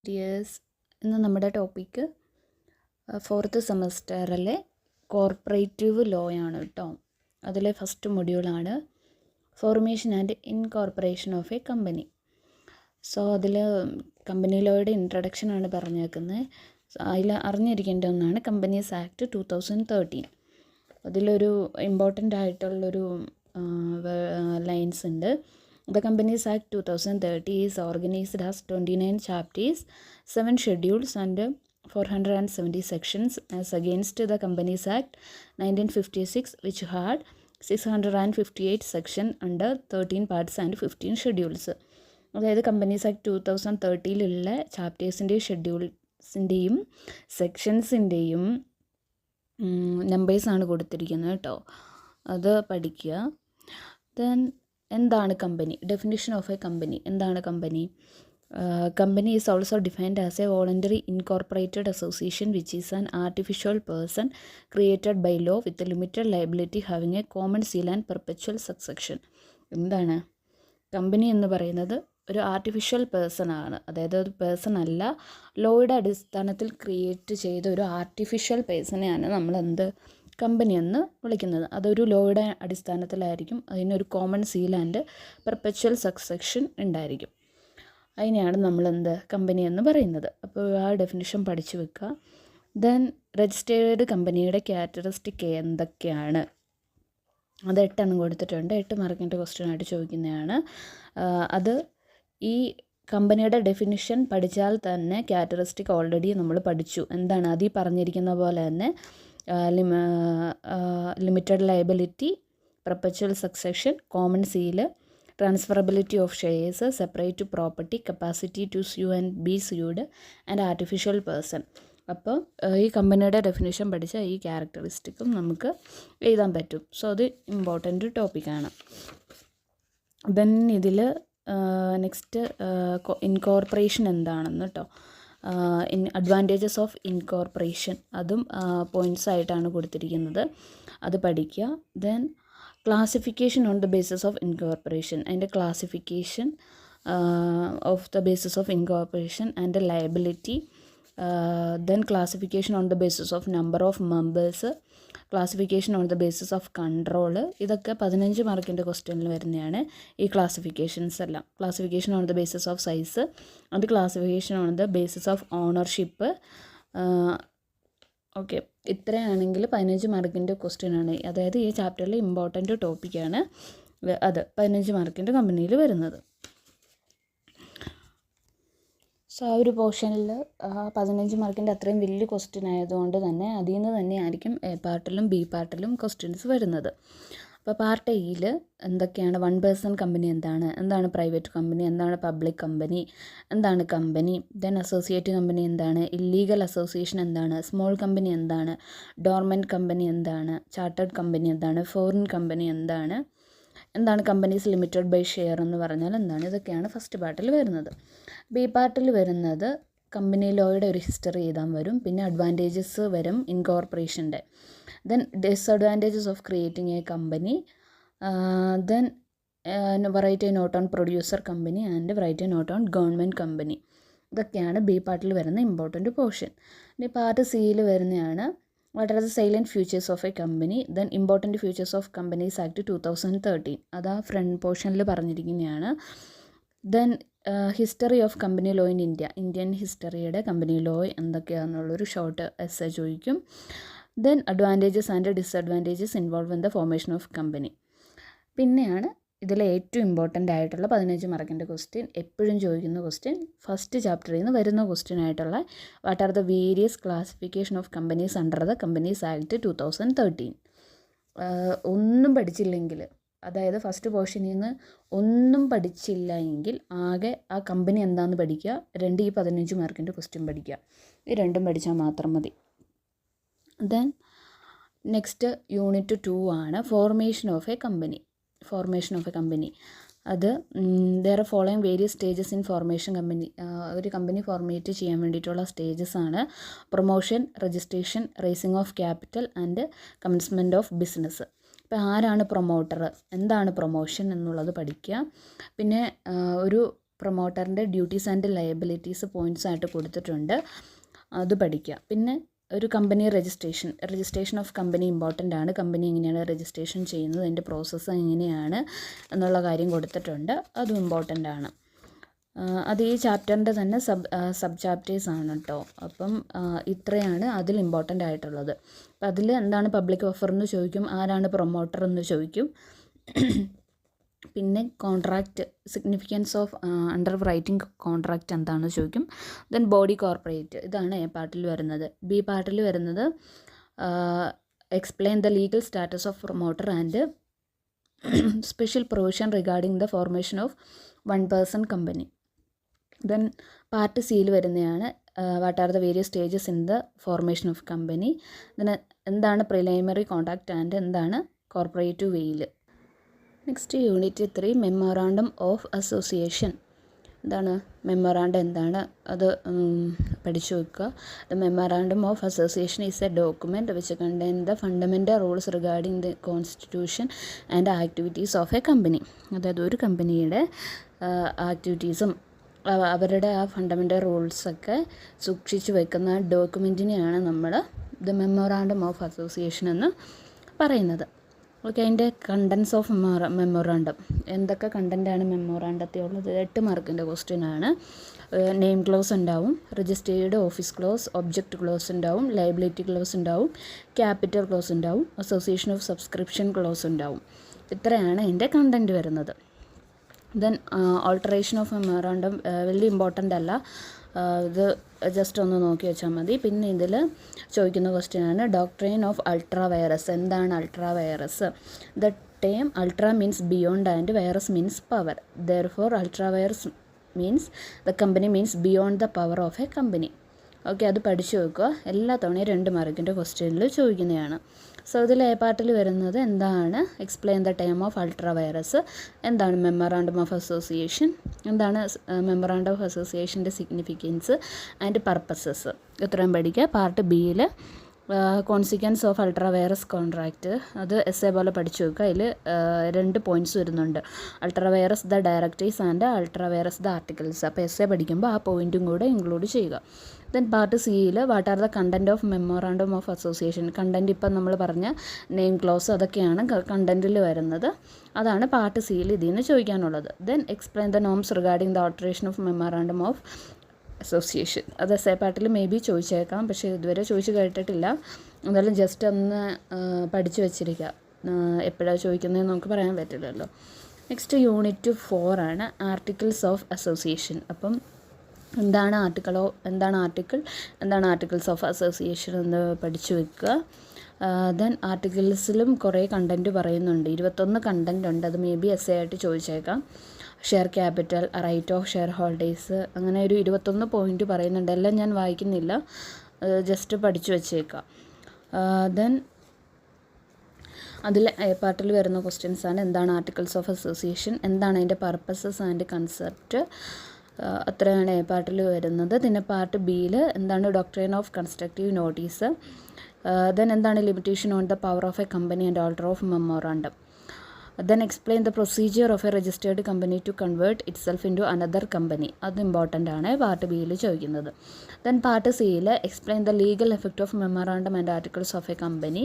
Dears, ഇന്ന് നമ്മുടെ topic 4th സെമസ്റ്ററിലെ corporative law ആണ് കേട്ടോ. അതിലെ ഫസ്റ്റ് മൊഡ്യൂളാണ് formation and incorporation of a company. So അതിൽ കമ്പനി ലോയുടെ ഇൻട്രഡക്ഷനാണ് പറഞ്ഞേക്കുന്നത്. അതിൽ അറിഞ്ഞിരിക്കേണ്ട ഒന്നാണ് കമ്പനീസ് ആക്ട് 2013. അതിലൊരു ഇമ്പോർട്ടൻ്റ് ആയിട്ടുള്ളൊരു ലൈൻസ് ഉണ്ട്. The Companies Act 2030 is organized as 29 chapters, 7 schedules and 470 sections as against the Companies Act 1956, which had 658 sections under 13 parts and 15 schedules. അതായത് കമ്പനീസ് ആക്ട് 2030 ചാപ്റ്റേഴ്സിൻ്റെയും ഷെഡ്യൂൾസിൻ്റെയും സെക്ഷൻസിൻ്റെയും നമ്പേഴ്സാണ് കൊടുത്തിരിക്കുന്നത് കേട്ടോ. അത് പഠിക്കുക. ദെൻ എന്താണ് company? Definition of a company. എന്താണ് company? Company is also defined as a voluntary incorporated association which is an artificial person created by law with limited liability having a common seal and perpetual succession. എന്താണ് company എന്ന് പറയുന്നത്? ഒരു artificial person ആണ്. അതായത് ഒരു person അല്ല, ലോയുടെ അടിസ്ഥാനത്തിൽ create ചെയ്ത ഒരു ആർട്ടിഫിഷ്യൽ പേഴ്സണെയാണ് നമ്മൾ കമ്പനി എന്ന് വിളിക്കുന്നത്. അതൊരു ലോയുടെ അടിസ്ഥാനത്തിലായിരിക്കും. അതിനൊരു common seal and perpetual succession ഉണ്ടായിരിക്കും. അതിനെയാണ് നമ്മൾ കമ്പനി എന്ന് പറയുന്നത്. അപ്പോൾ ആ ഡെഫിനിഷൻ പഠിച്ചു വെക്കുക. ദെൻ രജിസ്റ്റേർഡ് കമ്പനിയുടെ ക്യാരക്ടറിസ്റ്റിക് എന്തൊക്കെയാണ്? അത് 8 കൊടുത്തിട്ടുണ്ട്. 8 മാർക്കിൻ്റെ ക്വസ്റ്റ്യൻ ആയിട്ട് ചോദിക്കുന്നതാണ്. അത് ഈ കമ്പനിയുടെ ഡെഫിനിഷൻ പഠിച്ചാൽ തന്നെ ക്യാരക്ടറിസ്റ്റിക് ഓൾറെഡി നമ്മൾ പഠിച്ചു. എന്താണ് അത്? ഈ പറഞ്ഞിരിക്കുന്ന പോലെ തന്നെ limited liability, perpetual succession, common seal, transferability of shares, separate property, capacity to sue and be sued and artificial person. അപ്പോൾ ഈ കമ്പനിയുടെ ഡെഫിനിഷൻ പഠിച്ച ഈ ക്യാരക്ടറിസ്റ്റിക്കും നമുക്ക് എഴുതാൻ പറ്റും. സോ അത് ഇമ്പോർട്ടൻ്റ് ടോപ്പിക്കാണ്. ദെൻ ഇതിൽ നെക്സ്റ്റ് ഇൻകോർപ്പറേഷൻ എന്താണെന്ന് കേട്ടോ. അഡ്വാൻറ്റേജസ് ഓഫ് ഇൻകോർപ്പറേഷൻ അതും പോയിൻറ്റ്സ് ആയിട്ടാണ് കൊടുത്തിരിക്കുന്നത്. അത് പഠിക്കുക. Then classification on the basis of incorporation. അതിൻ്റെ classification of the basis of incorporation and liability. Then classification on the basis of number of members, classification on the basis of control. ഇതൊക്കെ 15 മാർക്കിൻ്റെ ക്വസ്റ്റ്യനിൽ വരുന്നതാണ് ഈ ക്ലാസിഫിക്കേഷൻസ് എല്ലാം. Classification on the basis of size and classification on the basis of ownership. Okay, ഇത്രയാണെങ്കിൽ 15 മാർക്കിൻ്റെ ക്വസ്റ്റ്യനാണ്. അതായത് ഈ ചാപ്റ്ററിൽ ഇമ്പോർട്ടൻ്റ് ടോപ്പിക്കാണ് അത് 15 മാർക്കിൻ്റെ കമ്പനിയിൽ വരുന്നത്. സോ ആ ഒരു പോർഷനിൽ 15 മാർക്കിൻ്റെ അത്രയും വലിയ ക്വസ്റ്റ്യൻ ആയതുകൊണ്ട് തന്നെ അതിൽ നിന്ന് തന്നെ ആയിരിക്കും എ പാർട്ടിലും ബി പാർട്ടിലും ക്വസ്റ്റ്യൻസ് വരുന്നത്. അപ്പോൾ പാർട്ട് എയിൽ എന്തൊക്കെയാണ്? 1 പേഴ്സൺ കമ്പനി എന്താണ് പ്രൈവറ്റ് കമ്പനി, എന്താണ് പബ്ലിക് കമ്പനി, എന്താണ് കമ്പനി, ദെൻ അസോസിയേറ്റ് കമ്പനി എന്താണ്, ഇല്ലീഗൽ അസോസിയേഷൻ എന്താണ്, സ്മോൾ കമ്പനി എന്താണ്, ഡോർമെൻറ്റ് കമ്പനി എന്താണ്, ചാർട്ടേഡ് കമ്പനി എന്താണ്, ഫോറിൻ കമ്പനി എന്താണ് കമ്പനീസ് ലിമിറ്റഡ് ബൈ ഷെയർ എന്ന് പറഞ്ഞാൽ എന്താണ്? ഇതൊക്കെയാണ് ഫസ്റ്റ് പാർട്ടിൽ വരുന്നത്. ബി പാർട്ടിൽ വരുന്നത് കമ്പനി ലോയുടെ ഒരു ഹിസ്റ്ററി എഴുതാൻ വരും. പിന്നെ അഡ്വാൻറ്റേജസ് വരും ഇൻകോർപ്പറേഷൻ്റെ. Then disadvantages of creating a company. Then write a note on producer company and write a note on government company. ഇതൊക്കെയാണ് ബി പാർട്ടിൽ വരുന്ന ഇമ്പോർട്ടൻറ്റ് പോർഷൻ. ഇനി പാർട്ട് സിയിൽ വരുന്നതാണ് what are the salient features of a company. Then important features of companies act 2013. അത് ആ front പോർഷനിൽ പറഞ്ഞിരിക്കുന്നതാണ്. Then history of company law in Indian ഹിസ്റ്ററിയുടെ കമ്പനി ലോ എന്തൊക്കെയാണെന്നുള്ളൊരു ഷോർട്ട് എസ്സേ ചോദിക്കും. Then advantages and disadvantages involve in the formation of company. പിന്നെയാണ് ഇതിലെ ഏറ്റവും ഇമ്പോർട്ടൻ്റ് ആയിട്ടുള്ള 15 മാർക്കിൻ്റെ ക്വസ്റ്റ്യൻ, എപ്പോഴും ചോദിക്കുന്ന ക്വസ്റ്റ്യൻ, ഫസ്റ്റ് ചാപ്റ്ററിൽ നിന്ന് വരുന്ന ക്വസ്റ്റ്യൻ ആയിട്ടുള്ള what are the various classification of companies under the Companies act 2013. ഒന്നും പഠിച്ചില്ലെങ്കിൽ, അതായത് ഫസ്റ്റ് പോർഷനിൽ നിന്ന് ഒന്നും പഠിച്ചില്ല എങ്കിൽ ആകെ ആ കമ്പനി എന്താണെന്ന് പഠിക്കുക, ഈ 15 മാർക്കിൻ്റെ ക്വസ്റ്റ്യൻ പഠിക്കുക. ഈ രണ്ടും പഠിച്ചാൽ മാത്രം മതി. ദെൻ നെക്സ്റ്റ് യൂണിറ്റ് 2 ആണ് ഫോർമേഷൻ ഓഫ് എ കമ്പനി. അത് there are following various stages in formation company. ഒരു കമ്പനി ഫോർമേറ്റ് ചെയ്യാൻ വേണ്ടിയിട്ടുള്ള സ്റ്റേജസ് ആണ് promotion, registration, racing of capital and commencement of business. ഇപ്പോൾ ആരാണ് പ്രൊമോട്ടർ, എന്താണ് പ്രൊമോഷൻ എന്നുള്ളത് പഠിക്കുക. പിന്നെ ഒരു പ്രൊമോട്ടറിൻ്റെ ഡ്യൂട്ടീസ് ആൻഡ് ലയബിലിറ്റീസ് പോയിൻറ്റ്സ് ആയിട്ട് കൊടുത്തിട്ടുണ്ട്, അത് പഠിക്കുക. പിന്നെ ഒരു company registration of company important ആണ്. കമ്പനി എങ്ങനെയാണ് രജിസ്ട്രേഷൻ ചെയ്യുന്നത്, അതിൻ്റെ പ്രോസസ്സ് എങ്ങനെയാണ് എന്നുള്ള കാര്യം കൊടുത്തിട്ടുണ്ട്, അതും ഇമ്പോർട്ടൻ്റ് ആണ്. അത് ഈ ചാപ്റ്ററിൻ്റെ തന്നെ സബ് ചാപ്റ്റേഴ്സ് ആണ് കേട്ടോ. അപ്പം ഇത്രയാണ് അതിൽ ഇമ്പോർട്ടൻ്റ് ആയിട്ടുള്ളത്. അപ്പം അതിൽ എന്താണ് പബ്ലിക് ഓഫർ എന്ന് ചോദിക്കും, ആരാണ് പ്രൊമോട്ടർ എന്ന് ചോദിക്കും. പിന്നെ contract, significance of under writing contract എന്താണെന്ന് ചോദിക്കും. ദെൻ ബോഡി കോർപ്പറേറ്റ്, ഇതാണ് എ പാർട്ടിൽ വരുന്നത്. ബി പാർട്ടിൽ വരുന്നത് explain the legal status of promoter and special provision regarding the formation of one person company. Then part സിയിൽ വരുന്നതാണ് what are the various stages in the formation of company. Then എന്താണ് preliminary contract and എന്താണ് corporative വെയിൽ. Next unit 3 memorandum of association. എന്താണ് memorandum, എന്താണ് അത് പഠിച്ചു വെക്കുക. The memorandum of association is A document which contain the fundamental rules regarding the constitution and activities of a company. അതായത് ഒരു കമ്പനിയുടെ ആക്ടിവിറ്റീസും അവരുടെ ആ ഫണ്ടമെൻ്റൽ റൂൾസൊക്കെ സൂക്ഷിച്ചു വെക്കുന്ന ഡോക്യുമെൻറ്റിനെയാണ് നമ്മൾ ദ മെമ്മോറാണ്ടം ഓഫ് അസോസിയേഷൻ എന്ന് പറയുന്നത്. ഓക്കെ, അതിൻ്റെ കണ്ടൻസ് ഓഫ് മെമ്മോറാണ്ടം, എന്തൊക്കെ കണ്ടൻറ്റാണ് മെമ്മോറാണ്ടത്തിൽ ഉള്ളത്? 8 മാർക്കിൻ്റെ ക്വസ്റ്റ്യൻ ആണ്. നെയിം ക്ലോസ് ഉണ്ടാവും, registered office close, object close ഉണ്ടാവും, ലയബിലിറ്റി ക്ലോസ് ഉണ്ടാവും, ക്യാപിറ്റൽ ക്ലോസ് ഉണ്ടാവും, അസോസിയേഷൻ ഓഫ് സബ്സ്ക്രിപ്ഷൻ ക്ലോസ് ഉണ്ടാവും. ഇത്രയാണ് ഇതിൻ്റെ കണ്ടൻറ്റ് വരുന്നത്. ദെൻ ഓൾട്ടറേഷൻ ഓഫ് മെമ്മോറാണ്ടം വലിയ ഇമ്പോർട്ടൻ്റ് അല്ല, ഇത് ജസ്റ്റ് ഒന്ന് നോക്കി വെച്ചാൽ മതി. പിന്നെ ഇതിൽ ചോദിക്കുന്ന ക്വസ്റ്റ്യനാണ് ഡോക്ട്രൈൻ ഓഫ് അൾട്രാ വൈറസ്. എന്താണ് ultra virus? The term ultra means beyond and virus means power. Therefore ultra virus means the company means beyond the power of a company. Okay, അത് പഠിച്ചു വെക്കുക. എല്ലാ തവണയും 2 മാർക്കിൻ്റെ ക്വസ്റ്റ്യനിൽ ചോദിക്കുന്നതാണ്. സോ ഇതിൽ എ പാർട്ടിൽ വരുന്നത് എന്താണ്? Explain the time of ultra virus, എന്താണ് മെമ്മോറാണ്ടം ഓഫ് അസോസിയേഷൻ, എന്താണ് മെമ്മോറാണ്ടം ഓഫ് അസോസിയേഷൻ്റെ സിഗ്നിഫിക്കൻസ് ആൻഡ് പർപ്പസസ്, ഇത്രയും പഠിക്കുക. പാർട്ട് ബിയിൽ consequence of ultra virus contract, അത് എസ് എ പോലെ പഠിച്ചു വെക്കുക. അതിൽ 2 പോയിൻറ്റ്സ് വരുന്നുണ്ട്, ultra virus the directives and ultra virus the articles. അപ്പോൾ എസ് എ പഠിക്കുമ്പോൾ ആ പോയിൻറ്റും കൂടെ ഇൻക്ലൂഡ് ചെയ്യുക. ദെൻ പാർട്ട് സിയിൽ what are the content of memorandum of association. Content ഇപ്പം നമ്മൾ പറഞ്ഞ നെയിം ക്ലോസ് അതൊക്കെയാണ് കണ്ടൻറ്റിൽ വരുന്നത്, അതാണ് പാർട്ട് സിയിൽ ഇതിൽ നിന്ന് ചോദിക്കാനുള്ളത്. Then explain the norms regarding the alteration of memorandum of association. അത് എസ് എ പാർട്ടിൽ മേ ബി ചോദിച്ചേക്കാം, പക്ഷേ ഇതുവരെ ചോദിച്ചു കേട്ടിട്ടില്ല. എന്തായാലും ജസ്റ്റ് ഒന്ന് പഠിച്ചു വെച്ചിരിക്കുക, എപ്പോഴാണ് ചോദിക്കുന്നതെന്ന് നമുക്ക് പറയാൻ പറ്റില്ലല്ലോ. നെക്സ്റ്റ് യൂണിറ്റ് 4 ആണ് ആർട്ടിക്കിൾസ് ഓഫ് അസോസിയേഷൻ. അപ്പം എന്താണ് ആർട്ടിക്കിൾസ് ഓഫ് അസോസിയേഷൻ എന്ന് പഠിച്ചു വെക്കുക. ദെൻ ആർട്ടിക്കിൾസിലും കുറേ കണ്ടൻറ്റ് പറയുന്നുണ്ട്, 21 കണ്ടൻറ്റ് ഉണ്ട്. അത് മേ ബി എസ് എ ആയിട്ട് ചോദിച്ചേക്കാം. Share capital, right of shareholders, അങ്ങനെ ഒരു 21 പോയിൻറ്റ് പറയുന്നുണ്ട്. എല്ലാം ഞാൻ വായിക്കുന്നില്ല, ജസ്റ്റ് പഠിച്ചു വെച്ചേക്കാം. ദെൻ അതിൽ എ പാർട്ടിൽ വരുന്ന ക്വസ്റ്റ്യൻസാണ് എന്താണ് ആർട്ടിക്കിൾസ് ഓഫ് അസോസിയേഷൻ, എന്താണ് അതിൻ്റെ പർപ്പസസ് ആൻഡ് കൺസെപ്റ്റ്, അത്രയാണ് എ പാർട്ടിൽ വരുന്നത്. പിന്നെ പാർട്ട് ബിയിൽ എന്താണ് doctrine of constructive notice, then എന്താണ് limitation on the power of a company and alter of memorandum. Then explain the procedure of a registered company to convert itself into another company. അത് important ആണ്, part ബിയിൽ ചോദിക്കുന്നത്. Then part സിയിൽ explain the legal effect of memorandum and articles of a company.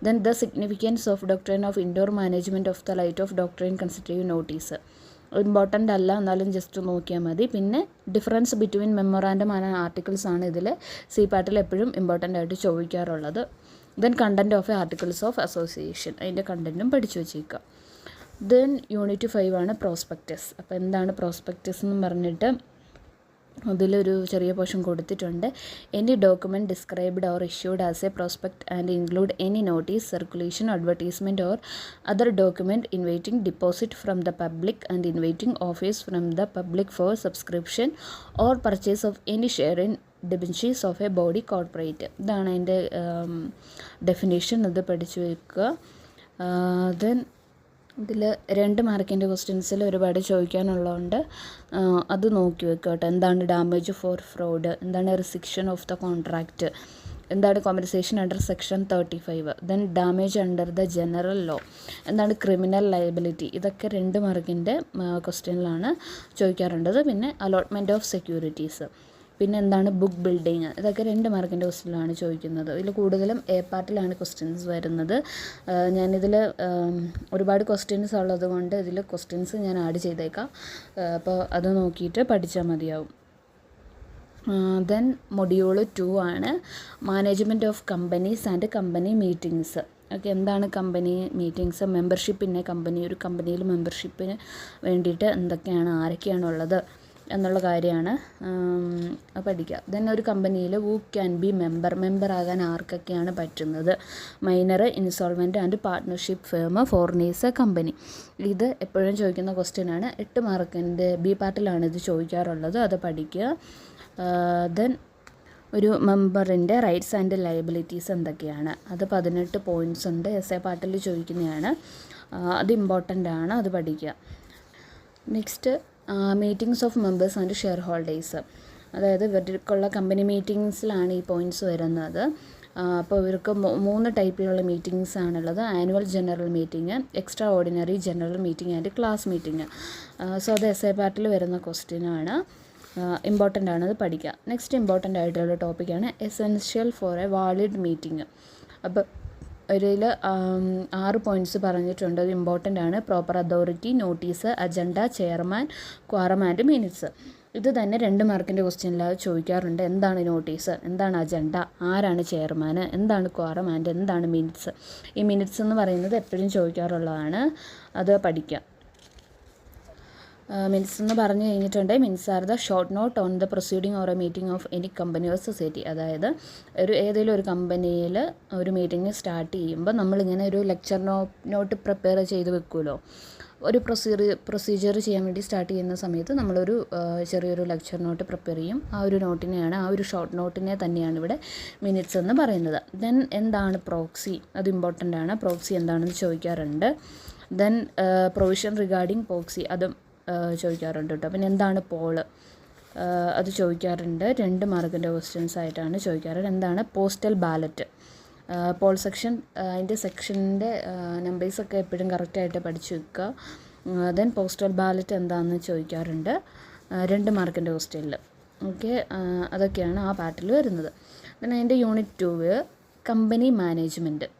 Then the significance of doctrine of indoor management of the light of doctrine constructive notice. Important അല്ല, എന്നാലും just നോക്കിയാൽ മതി. പിന്നെ difference between memorandum and articles ആണ് ഇതിൽ C പാർട്ടിൽ എപ്പോഴും important ആയിട്ട് ചോദിക്കാറുള്ളത്. Then content of articles of association, അതിൻ്റെ കണ്ടൻറ്റും പഠിച്ചു വെച്ചേക്കുക. ദെൻ യൂണിറ്റ് 5 ആണ് പ്രോസ്പെക്ടസ്. അപ്പോൾ എന്താണ് പ്രോസ്പെക്ടസ് എന്ന് പറഞ്ഞിട്ട് അതിലൊരു ചെറിയ പോർഷൻ കൊടുത്തിട്ടുണ്ട്. Any document described or issued as A prospect and include any notice, circulation, advertisement or other document inviting deposit from the public and inviting offers from the public four subscription or purchase of any share in debentures of A body corporate. ഇതാണ് അതിൻ്റെ definition, ഇത് പഠിച്ചു വയ്ക്കുക. Then ഇതിൽ 2 മാർക്കിൻ്റെ ക്വസ്റ്റ്യൻസിൽ ഒരുപാട് ചോദിക്കാനുള്ളതുകൊണ്ട് അത് നോക്കി വെക്കുക കേട്ടോ. എന്താണ് ഡാമേജ് ഫോർ ഫ്രോഡ്, എന്താണ് റിസിക്ഷൻ ഓഫ് ദ കോൺട്രാക്റ്റ്, എന്താണ് compensation under section 35, then damage under the general law, എന്താണ് ക്രിമിനൽ ലയബിലിറ്റി, ഇതൊക്കെ 2 മാർക്കിൻ്റെ ക്വസ്റ്റ്യനിലാണ് ചോദിക്കാറുള്ളത്. പിന്നെ അലോട്ട്മെൻറ്റ് ഓഫ് സെക്യൂരിറ്റീസ്, പിന്നെ എന്താണ് ബുക്ക് ബിൽഡിങ്, ഇതൊക്കെ 2 മാർക്കിൻ്റെ ക്വസ്റ്റ്യനിലാണ് ചോദിക്കുന്നത്. ഇതിൽ കൂടുതലും എ പാർട്ടിലാണ് ക്വസ്റ്റ്യൻസ് വരുന്നത്. ഞാനിതിൽ ഒരുപാട് ക്വസ്റ്റ്യൻസ് ഉള്ളത് കൊണ്ട് ഇതിൽ ക്വസ്റ്റ്യൻസ് ഞാൻ ആഡ് ചെയ്തേക്കാം. അപ്പോൾ അത് നോക്കിയിട്ട് പഠിച്ചാൽ മതിയാവും. ദെൻ മൊഡ്യൂൾ 2 ആണ് management of companies and company meetings. Okay, എന്താണ് കമ്പനി മീറ്റിങ്സ്, മെമ്പർഷിപ്പിൻ്റെ ഒരു കമ്പനിയിൽ മെമ്പർഷിപ്പിന് വേണ്ടിയിട്ട് ആരൊക്കെയാണുള്ളത് എന്നുള്ള കാര്യമാണ് പഠിക്കുക. ദെൻ ഒരു കമ്പനിയിൽ ഹൂ ക്യാൻ ബി മെമ്പറാകാൻ ആർക്കൊക്കെയാണ് പറ്റുന്നത്, minor, insolvent and partnership firm, foreigners, company. ഇത് എപ്പോഴും ചോദിക്കുന്ന ക്വസ്റ്റ്യനാണ്. 8 മാർക്കിൻ്റെ ബി പാർട്ടിലാണ് ഇത് ചോദിക്കാറുള്ളത്, അത് പഠിക്കുക. ദെൻ ഒരു മെമ്പറിൻ്റെ റൈറ്റ്സ് ആൻഡ് ലയബിലിറ്റീസ് എന്തൊക്കെയാണ്, അത് 18 പോയിൻറ്റ്സ് ഉണ്ട്. എസ് എ പാർട്ടിൽ ചോദിക്കുന്നതാണ്, അത് ഇമ്പോർട്ടൻ്റ് ആണ്, അത് പഠിക്കുക. Next meetings of members and share holders, അതായത് ഇവർക്കുള്ള കമ്പനി മീറ്റിങ്സിലാണ് ഈ പോയിൻറ്റ്സ് വരുന്നത്. അപ്പോൾ ഇവർക്ക് 3 ടൈപ്പിലുള്ള മീറ്റിങ്സ് ആണുള്ളത്: annual general meeting, extra ordinary general meeting and class meeting. So അത് എസ് എ പാർട്ടിൽ വരുന്ന ക്വസ്റ്റ്യനാണ്, ഇമ്പോർട്ടൻ്റ് ആണ്, അത് പഠിക്കുക. നെക്സ്റ്റ് ഇമ്പോർട്ടൻ്റ് ആയിട്ടുള്ള ടോപ്പിക്കാണ് essential for A valid meeting. അപ്പോൾ ഇതിൽ 6 പോയിൻറ്റ്സ് പറഞ്ഞിട്ടുണ്ട്, അത് ഇമ്പോർട്ടൻ്റ് ആണ്. Proper authority, notice, agenda, chairman, quorum and minutes. ഇത് തന്നെ 2 മാർക്കിൻ്റെ ക്വസ്റ്റ്യനിൽ ചോദിക്കാറുണ്ട്. എന്താണ് നോട്ടീസ്, എന്താണ് അജണ്ട, ആരാണ് ചെയർമാൻ, എന്താണ് ക്വാറം ആൻഡ് എന്താണ് മിനിറ്റ്സ്. ഈ മിനിറ്റ്സ് എന്ന് പറയുന്നത് എപ്പോഴും ചോദിക്കാറുള്ളതാണ്, അത് പഠിക്കുക. മിനിറ്റ്സ് എന്ന് പറഞ്ഞു കഴിഞ്ഞിട്ടുണ്ടെങ്കിൽ minutes are the short note on the proceeding or A meeting of any company or society. അതായത് ഏതെങ്കിലും ഒരു കമ്പനിയിൽ ഒരു മീറ്റിംഗ് സ്റ്റാർട്ട് ചെയ്യുമ്പോൾ നമ്മളിങ്ങനെ ഒരു ലെക്ചർ നോട്ട് പ്രിപ്പയർ ചെയ്ത് വെക്കുമല്ലോ. ഒരു പ്രൊസീജിയർ ചെയ്യാൻ വേണ്ടി സ്റ്റാർട്ട് ചെയ്യുന്ന സമയത്ത് നമ്മളൊരു ചെറിയൊരു ലെക്ചർ നോട്ട് പ്രിപ്പയർ ചെയ്യും. ആ ഒരു നോട്ടിനെയാണ്, ആ ഒരു ഷോർട്ട് നോട്ടിനെ തന്നെയാണ് ഇവിടെ മിനിറ്റ്സ് എന്ന് പറയുന്നത്. ദെൻ എന്താണ് പ്രോക്സി, അത് ഇമ്പോർട്ടൻ്റ് ആണ്. പ്രോക്സി എന്താണെന്ന് ചോദിക്കാറുണ്ട്. ദെൻ പ്രൊവിഷൻ റിഗാർഡിങ് പ്രോക്സി, അതും ചോദിക്കാറുണ്ട് കേട്ടോ. പിന്നെ എന്താണ് പോള്, അത് ചോദിക്കാറുണ്ട്. 2 മാർക്കിൻ്റെ ക്വസ്റ്റ്യൻസ് ആയിട്ടാണ് ചോദിക്കാറുണ്ട്. എന്താണ് പോസ്റ്റൽ ബാലറ്റ്, പോൾ സെക്ഷൻ, അതിൻ്റെ സെക്ഷൻ്റെ നമ്പേഴ്സൊക്കെ എപ്പോഴും കറക്റ്റായിട്ട് പഠിച്ചു വെക്കുക. ദെൻ പോസ്റ്റൽ ബാലറ്റ് എന്താണെന്ന് ചോദിക്കാറുണ്ട് 2 മാർക്കിൻ്റെ ക്വസ്റ്റ്യനിൽ. ഓക്കെ, അതൊക്കെയാണ് ആ പാർട്ടിൽ വരുന്നത്. പിന്നെ അതിൻ്റെ unit 2 company management.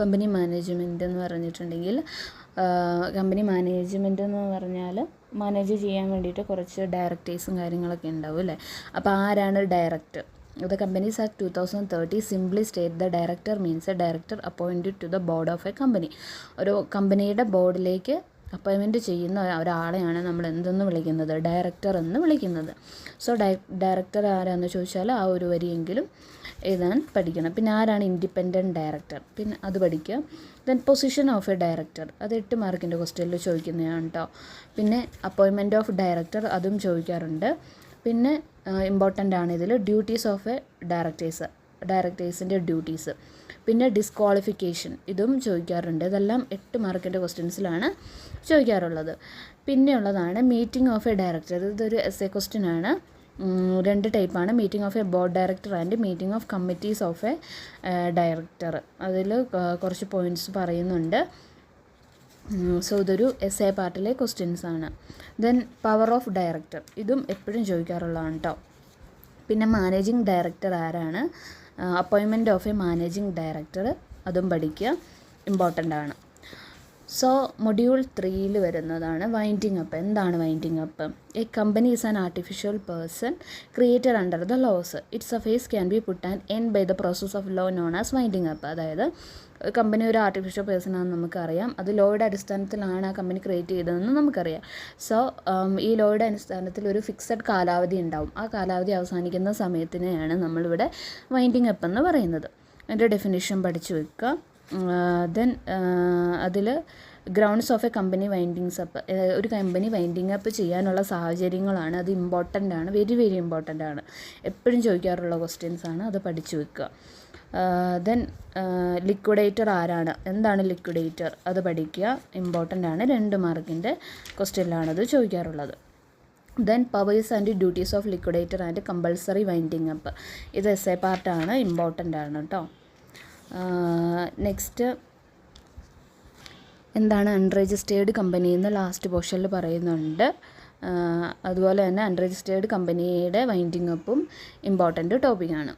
Company management എന്ന് പറഞ്ഞിട്ടുണ്ടെങ്കിൽ കമ്പനി മാനേജ്മെൻറ്റ് എന്ന് പറഞ്ഞാൽ മാനേജ് ചെയ്യാൻ വേണ്ടിയിട്ട് കുറച്ച് ഡയറക്ടേഴ്സും കാര്യങ്ങളൊക്കെ ഉണ്ടാവും അല്ലേ. അപ്പോൾ ആരാണ് director? The Companies act 2030 simply state the director means a director appointed to the board of a company. ഒരു കമ്പനിയുടെ ബോർഡിലേക്ക് അപ്പോയിൻമെൻറ്റ് ചെയ്യുന്ന ഒരാളെയാണ് നമ്മൾ എന്തെന്ന് വിളിക്കുന്നത്, ഡയറക്ടർ എന്ന് വിളിക്കുന്നത്. സോ ഡയറക്ടർ ആരാന്ന് ചോദിച്ചാൽ ആ ഒരു വരിയെങ്കിലും എഴുതാൻ പഠിക്കണം. പിന്നെ ആരാണ് ഇൻഡിപെൻഡൻറ്റ് ഡയറക്ടർ, പിന്നെ അത് പഠിക്കുക. Then position of A director, അത് 8 മാർക്കിൻ്റെ ക്വസ്റ്റ്യനിൽ ചോദിക്കുന്നതാണ് കേട്ടോ. പിന്നെ അപ്പോയിൻമെൻറ്റ് ഓഫ് ഡയറക്ടർ, അതും ചോദിക്കാറുണ്ട്. പിന്നെ ഇമ്പോർട്ടൻ്റ് ആണ് ഇതിൽ ഡ്യൂട്ടീസ് ഓഫ് എ ഡയറക്ടേഴ്സിൻ്റെ ഡ്യൂട്ടീസ്. പിന്നെ ഡിസ്ക്വാളിഫിക്കേഷൻ, ഇതും ചോദിക്കാറുണ്ട്. ഇതെല്ലാം 8 മാർക്കിൻ്റെ ക്വസ്റ്റ്യൻസിലാണ് ചോദിക്കാറുള്ളത്. പിന്നെയുള്ളതാണ് മീറ്റിംഗ് ഓഫ് എ ഡയറക്ടർ. ഇതൊരു എസ്എ ക്വസ്റ്റ്യൻ ആണ്. 2 ടൈപ്പാണ്: meeting of A board director and meeting of committees of A director. അതിൽ കുറച്ച് പോയിൻറ്റ്സ് പറയുന്നുണ്ട്. സോ ഇതൊരു എസ് എ പാർട്ടിലെ ക്വസ്റ്റ്യൻസ് ആണ്. ദെൻ പവർ ഓഫ് ഡയറക്ടർ, ഇതും എപ്പോഴും ചോദിക്കാറുള്ളതാണ് കേട്ടോ. പിന്നെ മാനേജിങ് ഡയറക്ടർ ആരാണ്, appointment of A managing director, അതും പഠിക്കുക, ഇമ്പോർട്ടൻ്റ് ആണ്. സോ മൊഡ്യൂൾ 3 വരുന്നതാണ് വൈൻഡിങ് അപ്പ്. എന്താണ് winding up? A company is an artificial person created under the laws. Its affairs can be put and end by the process of law known as winding up. അതായത് കമ്പനി ഒരു artificial person ആണെന്ന് നമുക്കറിയാം. അത് ലോയുടെ അടിസ്ഥാനത്തിലാണ് ആ company create ചെയ്തതെന്ന് നമുക്കറിയാം. സോ ഈ ലോയുടെ അടിസ്ഥാനത്തിൽ ഒരു ഫിക്സഡ് കാലാവധി ഉണ്ടാവും. ആ കാലാവധി അവസാനിക്കുന്ന സമയത്തിനെയാണ് നമ്മളിവിടെ വൈൻഡിങ് അപ്പ് എന്ന് പറയുന്നത്. അതിൻ്റെ ഡെഫിനിഷൻ പഠിച്ചു വെക്കുക. ദെൻ അതിൽ grounds of a company windings up, ഒരു കമ്പനി വൈൻഡിങ് അപ്പ് ചെയ്യാനുള്ള സാഹചര്യങ്ങളാണ്. അത് ഇമ്പോർട്ടൻ്റ് ആണ്, വെരി വെരി ഇമ്പോർട്ടൻ്റ് ആണ്. എപ്പോഴും ചോദിക്കാറുള്ള ക്വസ്റ്റ്യൻസ് ആണ്, അത് പഠിച്ചു വെക്കുക. ദെൻ ലിക്വിഡേറ്റർ ആരാണ്, എന്താണ് ലിക്വിഡേറ്റർ, അത് പഠിക്കുക, ഇമ്പോർട്ടൻ്റ് ആണ്. 2 മാർക്കിൻ്റെ ക്വസ്റ്റ്യനിലാണത് ചോദിക്കാറുള്ളത്. Then powers and duties of liquidator and compulsory winding up. ഇത് എസ് എ പാർട്ടാണ്, ഇമ്പോർട്ടൻ്റ് ആണ് കേട്ടോ. നെക്സ്റ്റ് എന്താണ് അൺരജിസ്റ്റേർഡ് കമ്പനി എന്ന് ലാസ്റ്റ് പോർഷനിൽ പറയുന്നുണ്ട്. അതുപോലെ തന്നെ അൺരജിസ്റ്റേർഡ് കമ്പനിയുടെ വൈൻഡിങ് അപ്പും ഇമ്പോർട്ടൻ്റ് ടോപ്പിക്കാണ്.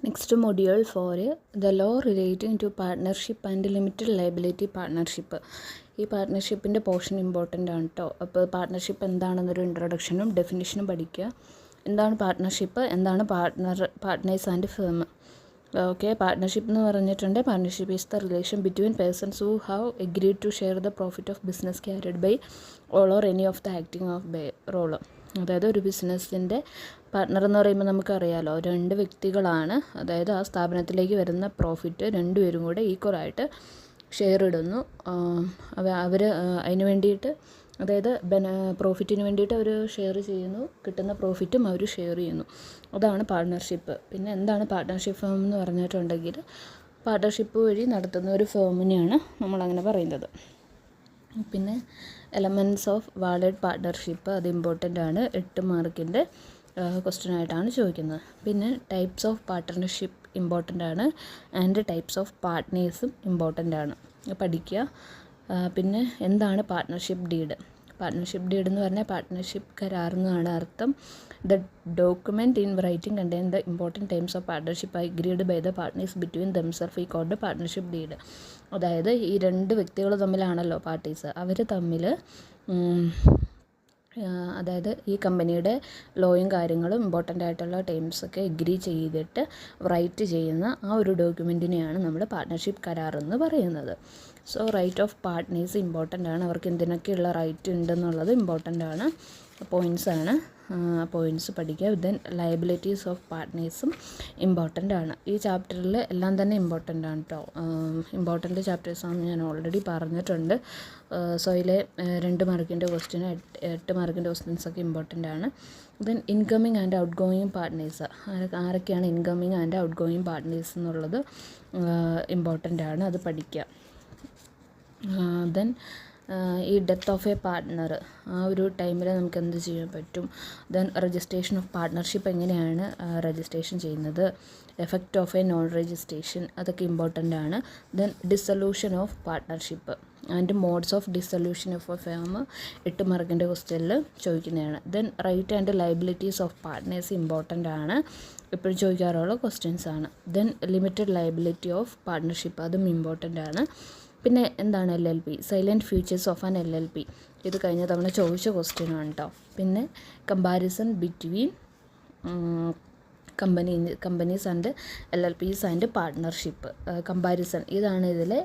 Next module 4 the law relating to partnership and limited liability partnership. ഈ പാർട്ട്ണർഷിപ്പിൻ്റെ പോർഷൻ ഇമ്പോർട്ടൻ്റ് ആണ് കേട്ടോ. അപ്പോൾ പാർട്ട്ണർഷിപ്പ് എന്താണെന്നൊരു ഇൻട്രൊഡക്ഷനും ഡെഫിനിഷനും പഠിക്കുക. എന്താണ് പാർട്ട്ണർഷിപ്പ്, എന്താണ് partners and firm. Okay, partnership എന്ന് പറഞ്ഞിട്ടുണ്ട്, partnership is the relation between persons who have agreed to share the profit of business carried by all or any of the acting of by role. അതായത് ഒരു ബിസിനസ്സിൻ്റെ partner എന്ന് പറയുമ്പോൾ നമുക്കറിയാലോ, രണ്ട് വ്യക്തികളാണ്. അതായത് ആ സ്ഥാപനത്തിലേക്ക് വരുന്ന പ്രോഫിറ്റ് രണ്ടുപേരും കൂടെ ഈക്വലായിട്ട് ഷെയർ ഇടുന്നു. അവർ അതിന് വേണ്ടിയിട്ട്, അതായത് പ്രോഫിറ്റിന് വേണ്ടിയിട്ട് അവർ ഷെയർ ചെയ്യുന്നു, കിട്ടുന്ന പ്രോഫിറ്റും അവർ ഷെയർ ചെയ്യുന്നു. അതാണ് പാർട്ട്ണർഷിപ്പ്. പിന്നെ എന്താണ് പാർട്ട്ണർഷിപ്പ് ഫേം എന്ന് പറഞ്ഞിട്ടുണ്ടെങ്കിൽ, പാർട്ട്ണർഷിപ്പ് വഴി നടത്തുന്ന ഒരു ഫേമിനെയാണ് നമ്മളങ്ങനെ പറയുന്നത്. പിന്നെ എലമെൻറ്റ്സ് ഓഫ് വാലിഡ് പാർട്ട്ണർഷിപ്പ്, അത് ഇമ്പോർട്ടൻ്റ് ആണ്, 8 മാർക്കിൻ്റെ ക്വസ്റ്റ്യൻ ആയിട്ടാണ് ചോദിക്കുന്നത്. പിന്നെ ടൈപ്സ് ഓഫ് പാർട്ട്ണർഷിപ്പ് ഇമ്പോർട്ടൻ്റ് ആണ്, ആൻഡ് ടൈപ്സ് ഓഫ് പാർട്ട്നേഴ്സും ഇമ്പോർട്ടൻ്റ് ആണ്, പഠിക്കുക. പിന്നെ എന്താണ് പാർട്ട്ണർഷിപ്പ് ഡീഡ്. പാർട്ട്ണർഷിപ്പ് ഡീഡ് എന്ന് പറഞ്ഞാൽ പാർട്ട്ണർഷിപ്പ് കരാർ എന്നാണ് അർത്ഥം. The document in writing contain the important terms of partnership agreed by the partners between themself is called partnership deed. അതായത് ഈ രണ്ട് വ്യക്തികൾ തമ്മിലാണല്ലോ പാർട്ടീസ്, അവർ തമ്മിൽ അതായത് ഈ കമ്പനിയുടെ ലോയും കാര്യങ്ങളും ഇമ്പോർട്ടൻ്റ് ആയിട്ടുള്ള ടേംസൊക്കെ എഗ്രി ചെയ്തിട്ട് റൈറ്റ് ചെയ്യുന്ന ആ ഒരു ഡോക്യുമെൻറ്റിനെയാണ് നമ്മൾ പാർട്ട്ണർഷിപ്പ് കരാർ എന്ന് പറയുന്നത്. So right of partners important ആണ്, അവർക്ക് എന്തിനൊക്കെയുള്ള റൈറ്റ് ഉണ്ടെന്നുള്ളത് ഇമ്പോർട്ടൻ്റ് ആണ്, പോയിൻറ്റ്സ് ആണ്. പോയിൻറ്റ്സ് പഠിക്കുക. ദെൻ ലയബിലിറ്റീസ് ഓഫ് പാർട്ട്നേഴ്സും ഇമ്പോർട്ടൻ്റ് ആണ്. ഈ ചാപ്റ്ററിൽ എല്ലാം തന്നെ ഇമ്പോർട്ടൻ്റ് ആണ് കേട്ടോ. ഇമ്പോർട്ടൻ്റ് ചാപ്റ്റേഴ്സാണെന്ന് ഞാൻ ഓൾറെഡി പറഞ്ഞിട്ടുണ്ട്. സോ ഇതിലെ 2 മാർക്കിൻ്റെ ക്വസ്റ്റ്യന് 8 മാർക്കിൻ്റെ ക്വസ്റ്റ്യൻസൊക്കെ ഇമ്പോർട്ടൻ്റ് ആണ്. Then incoming and out going partners, ആരൊക്കെയാണ് incoming and out going partners എന്നുള്ളത് ഇമ്പോർട്ടൻ്റ് ആണ്, അത് പഠിക്കുക. ദെൻ ഈ ഡെത്ത് ഓഫ് എ പാർട്ട്ണർ, ആ ഒരു ടൈമിൽ നമുക്ക് എന്ത് ചെയ്യാൻ പറ്റും. ദെൻ രജിസ്ട്രേഷൻ ഓഫ് പാർട്ട്ണർഷിപ്പ്, എങ്ങനെയാണ് രജിസ്ട്രേഷൻ ചെയ്യുന്നത്. Effect of a non registration, അതൊക്കെ ഇമ്പോർട്ടൻ്റ് ആണ്. Then dissolution of partnership and modes of dissolution of a firm, 8 മാർക്കിൻ്റെ ക്വസ്റ്റ്യനിൽ ചോദിക്കുന്നതാണ്. Then right and liabilities of partners important ആണ്, എപ്പോഴും ചോദിക്കാറുള്ള ക്വസ്റ്റ്യൻസ് ആണ്. Then limited liability of partnership, അതും ഇമ്പോർട്ടൻ്റ് ആണ്. പിന്നെ എന്താണ് LLP, salient features of an LLP, ഇത് കഴിഞ്ഞ തവണ ചോദിച്ച ക്വസ്റ്റ്യനാണ് കേട്ടോ. പിന്നെ comparison between companies and LLPs and partnership, comparison, ഇതാണ് ഇതിലെ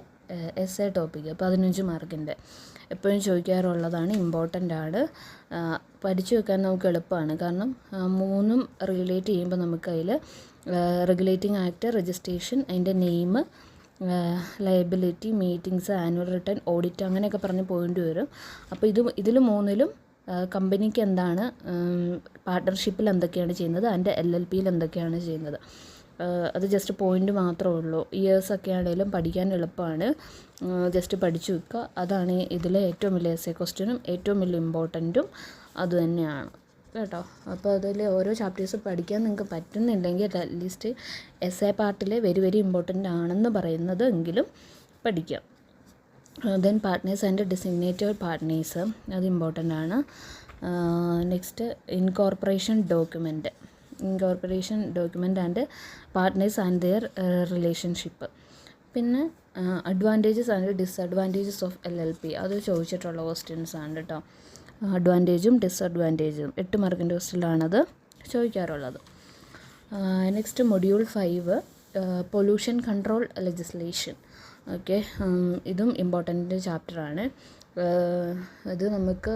എസ്സേ ടോപ്പിക്ക്, 15 മാർക്കിൻ്റെ. എപ്പോഴും ചോദിക്കാറുള്ളതാണ്, ഇമ്പോർട്ടൻ്റ് ആണ്, പഠിച്ചു വെക്കാൻ നമുക്ക് എളുപ്പമാണ്. കാരണം 3ഉം റിലേറ്റ് ചെയ്യുമ്പോൾ നമുക്കതിൽ റെഗുലേറ്റിംഗ് ആക്ട്, രജിസ്ട്രേഷൻ, അതിൻ്റെ name, liability, meetings, annual return, audit, അങ്ങനെയൊക്കെ പറഞ്ഞ് പോയിൻ്റ് വരും. അപ്പോൾ ഇതിൽ 3ലും കമ്പനിക്ക് എന്താണ്, പാർട്ട്ണർഷിപ്പിൽ എന്തൊക്കെയാണ് ചെയ്യുന്നത്, അതിൻ്റെ LLPയിൽ എന്തൊക്കെയാണ് ചെയ്യുന്നത്, അത് ജസ്റ്റ് പോയിൻ്റ് മാത്രമേ ഉള്ളൂ. ഇയേഴ്സൊക്കെ ആണെങ്കിലും പഠിക്കാൻ എളുപ്പമാണ്, ജസ്റ്റ് പഠിച്ചു വെക്കുക. അതാണ് ഇതിലെ ഏറ്റവും വലിയ എസ്സേ ക്വസ്റ്റ്യനും ഏറ്റവും വലിയ ഇമ്പോർട്ടൻറ്റും അതുതന്നെയാണ് കേട്ടോ. അപ്പോൾ അതിൽ ഓരോ ചാപ്റ്റേഴ്സ് പഠിക്കാൻ നിങ്ങൾക്ക് പറ്റുന്നില്ലെങ്കിൽ അറ്റ്ലീസ്റ്റ് എസ്സേ പാർട്ടിൽ വെരി ഇമ്പോർട്ടൻ്റ് ആണെന്ന് പറയുന്നത് എങ്കിലും പഠിക്കാം. Then partners and designated partners, അത് ഇമ്പോർട്ടൻ്റ് ആണ്. Next incorporation document and partners and their relationship. പിന്നെ advantages and disadvantages of LLP, അത് ചോദിച്ചിട്ടുള്ള ക്വസ്റ്റ്യൻസ് ആണ് കേട്ടോ. അഡ്വാൻറ്റേജും ഡിസഡ്വാൻറ്റേജും 8 മാർക്കിൻ്റെ ക്വസ്റ്റ്യനിലാണത് ചോദിക്കാറുള്ളത്. Next module 5 pollution control legislation. Okay, ഇതും ഇമ്പോർട്ടൻ്റ് ചാപ്റ്ററാണ്. ഇത് നമുക്ക്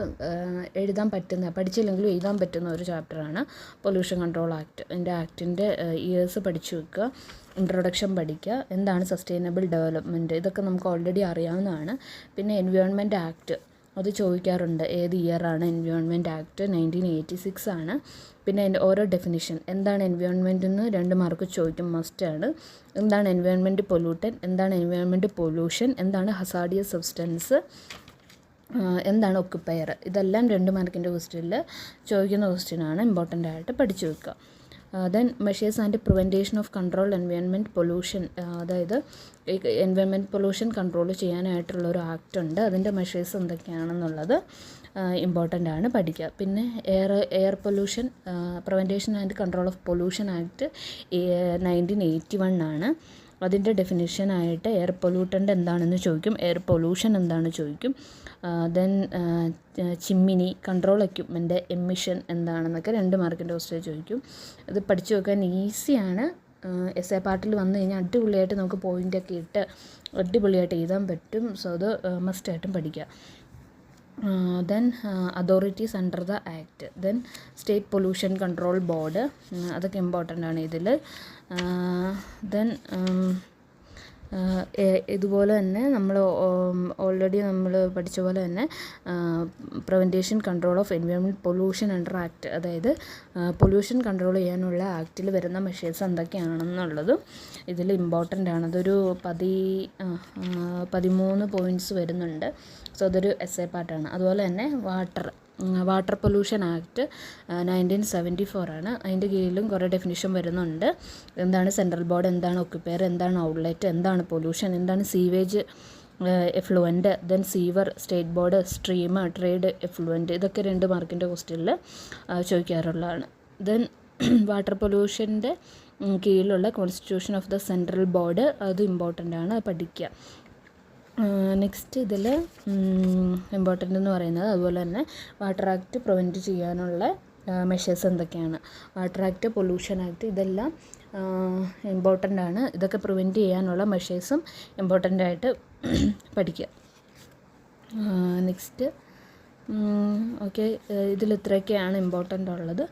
എഴുതാൻ പറ്റുന്ന, പഠിച്ചില്ലെങ്കിലും എഴുതാൻ പറ്റുന്ന ഒരു ചാപ്റ്ററാണ് പൊല്യൂഷൻ കൺട്രോൾ ആക്ട്. അതിൻ്റെ ആക്ടിൻ്റെ ഇയേഴ്സ് പഠിച്ചു വെക്കുക, ഇൻട്രൊഡക്ഷൻ പഠിക്കുക, എന്താണ് സസ്റ്റൈനബിൾ ഡെവലപ്മെൻറ്റ്, ഇതൊക്കെ നമുക്ക് ഓൾറെഡി അറിയാവുന്നതാണ്. പിന്നെ എൻവയോൺമെൻറ്റ് ആക്ട്, അത് ചോദിക്കാറുണ്ട്, ഏത് ഇയറാണ് എൻവയോൺമെൻറ്റ് ആക്ട്, 1986 ആണ്. പിന്നെ അതിൻ്റെ ഓരോ ഡെഫിനിഷൻ, എന്താണ് എൻവയോൺമെൻറ്റ് എന്ന് 2 മാർക്ക് ചോദിക്കും, മസ്റ്റാണ്. എന്താണ് എൻവയോൺമെൻറ്റ് പൊല്യൂട്ടൻ, എന്താണ് എൻവയോൺമെൻറ്റ് പൊല്യൂഷൻ, എന്താണ് ഹസാർഡിയസ് സബ്സ്റ്റൻസ്, എന്താണ് ഒക്കുപ്പയർ, ഇതെല്ലാം 2 മാർക്കിൻ്റെ ക്വസ്റ്റ്യനിൽ ചോദിക്കുന്ന ക്വസ്റ്റ്യനാണ്, ഇമ്പോർട്ടൻ്റ് ആയിട്ട് പഠിച്ചു വെക്കുക. Then measures and prevention of control environment pollution, അതായത് എൻവയോൺമെൻറ്റ് പൊല്യൂഷൻ കൺട്രോൾ ചെയ്യാനായിട്ടുള്ള ഒരു ആക്ട് ഉണ്ട്, അതിൻ്റെ മെഷേഴ്സ് എന്തൊക്കെയാണെന്നുള്ളത് ഇമ്പോർട്ടൻ്റ് ആണ് പഠിക്കുക. പിന്നെ air pollution prevention and control of pollution act 1981 ആണ്. അതിൻ്റെ ഡെഫിനിഷനായിട്ട് എയർ പൊല്യൂട്ടൻ്റ് എന്താണെന്ന് ചോദിക്കും, എയർ പൊല്യൂഷൻ എന്താണെന്ന് ചോദിക്കും. Then chimney control equipment emission എന്താണെന്നൊക്കെ 2 മാർക്കിൻ്റെ ക്വസ്റ്റ്യൻ ചോദിക്കും. ഇത് പഠിച്ചു വെക്കാൻ ഈസിയാണ്. എസ്എ പാർട്ടിൽ വന്നു കഴിഞ്ഞാൽ അടിപൊളിയായിട്ട് നമുക്ക് പോയിൻ്റൊക്കെ ഇട്ട് അടിപൊളിയായിട്ട് എഴുതാൻ പറ്റും. സോ അത് മസ്റ്റായിട്ടും പഠിക്കുക. Then authorities under the act, then state pollution control board, അതൊക്കെ ഇമ്പോർട്ടൻ്റ് ആണ് ഇതിൽ. ദെൻ ഇതുപോലെ തന്നെ നമ്മൾ ഓൾറെഡി നമ്മൾ പഠിച്ച പോലെ തന്നെ prevention control of environment pollution under act, അതായത് പൊല്യൂഷൻ കൺട്രോൾ ചെയ്യാനുള്ള ആക്റ്റിൽ വരുന്ന മെഷേഴ്സ് എന്തൊക്കെയാണെന്നുള്ളതും ഇതിൽ ഇമ്പോർട്ടൻ്റ് ആണ്. അതൊരു 13 പോയിൻറ്റ്സ് വരുന്നുണ്ട്. സോ അതൊരു എസ്എ പാർട്ടാണ്. അതുപോലെ തന്നെ വാട്ടർ പൊല്യൂഷൻ ആക്ട് 1974 ആണ്. അതിൻ്റെ കീഴിലും കുറേ ഡെഫിനിഷൻ വരുന്നുണ്ട്. എന്താണ് സെൻട്രൽ ബോർഡ്, എന്താണ് ഒക്യുപ്പയർ, എന്താണ് ഔട്ട്ലെറ്റ്, എന്താണ് പൊല്യൂഷൻ, എന്താണ് sewage effluent, then sewer, state board, stream, trade effluent, ഇതൊക്കെ 2 മാർക്കിൻ്റെ ക്വസ്റ്റ്യനിൽ ചോദിക്കാറുള്ളതാണ്. ദെൻ വാട്ടർ പൊല്യൂഷൻ്റെ കീഴിലുള്ള constitution of the central board, അത് ഇമ്പോർട്ടൻ്റ് ആണ്, പഠിക്കുക. നെക്സ്റ്റ് ഇതിൽ ഇമ്പോർട്ടൻ്റ് എന്ന് പറയുന്നത് അതുപോലെ തന്നെ വാട്ടർ ആക്ട് പ്രിവെൻറ്റ് ചെയ്യാനുള്ള മെഷേഴ്സ് എന്തൊക്കെയാണ്, വാട്ടർ ആക്ട്, പൊല്യൂഷൻ ആക്ട്, ഇതെല്ലാം ഇമ്പോർട്ടൻ്റ് ആണ്. ഇതൊക്കെ പ്രിവെൻറ്റ് ചെയ്യാനുള്ള മെഷേഴ്സും ഇമ്പോർട്ടൻ്റ് ആയിട്ട് പഠിക്കുക. നെക്സ്റ്റ് ഓക്കെ, ഇതിൽ ഇത്രയൊക്കെയാണ് ഇമ്പോർട്ടൻ്റ് ഉള്ളത്.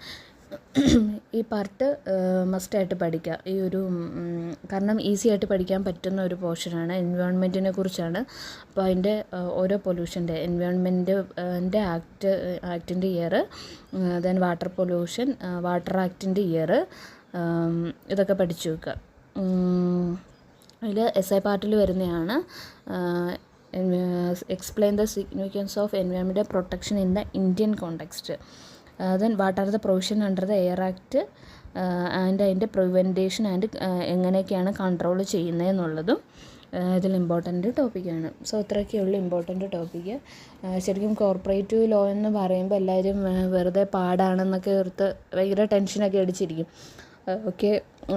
ഈ പാർട്ട് മസ്റ്റായിട്ട് പഠിക്കുക. ഈ ഒരു കാരണം ഈസി ആയിട്ട് പഠിക്കാൻ പറ്റുന്ന ഒരു പോർഷനാണ്, എൻവയോൺമെൻറ്റിനെ കുറിച്ചാണ്. അപ്പോൾ അതിൻ്റെ ഓരോ പൊല്യൂഷൻ്റെ എൻവയോൺമെൻറ്റിൻ്റെ ആക്ടിൻ്റെ year, then water pollution, water ആക്ടിൻ്റെ ഇയർ, ഇതൊക്കെ പഠിച്ചു വെക്കുക. അതിൽ എസ്ഐ പാർട്ടിൽ വരുന്നതാണ് explain the significance of environmental protection in the Indian context. Then what are the provision under the air act ആൻഡ് അതിൻ്റെ പ്രിവെൻറ്റേഷൻ ആൻഡ് എങ്ങനെയൊക്കെയാണ് കൺട്രോൾ ചെയ്യുന്നതെന്നുള്ളതും ഇതിൽ ഇമ്പോർട്ടൻ്റ് ടോപ്പിക്കാണ്. സോ ഇത്രയൊക്കെയുള്ള ഇമ്പോർട്ടൻ്റ് ടോപ്പിക്ക്. ശരിക്കും കോർപ്പറേറ്റീവ് ലോ എന്ന് പറയുമ്പോൾ എല്ലാവരും വെറുതെ പാടാണെന്നൊക്കെ ഓർത്ത് ഭയങ്കര ടെൻഷനൊക്കെ അടിച്ചിരിക്കും. ഓക്കെ,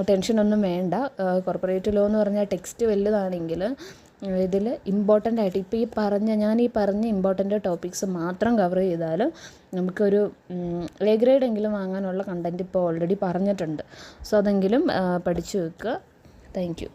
ടെൻഷനൊന്നും വേണ്ട. കോർപ്പറേറ്റീവ് ലോ എന്ന് പറഞ്ഞാൽ ടെക്സ്റ്റ് വലുതാണെങ്കിൽ ഇതിൽ ഇമ്പോർട്ടൻ്റ് ആയിട്ട് ഇപ്പോൾ ഞാൻ ഈ പറഞ്ഞ ഇമ്പോർട്ടൻ്റ് ടോപ്പിക്സ് മാത്രം കവർ ചെയ്താൽ നമുക്കൊരു എ ഗ്രേഡ് എങ്കിലും വാങ്ങാനുള്ള കണ്ടൻറ്റ് ഇപ്പോൾ ഓൾറെഡി പറഞ്ഞിട്ടുണ്ട്. സോ അതെങ്കിലും പഠിച്ചു വെക്കുക. Thank you.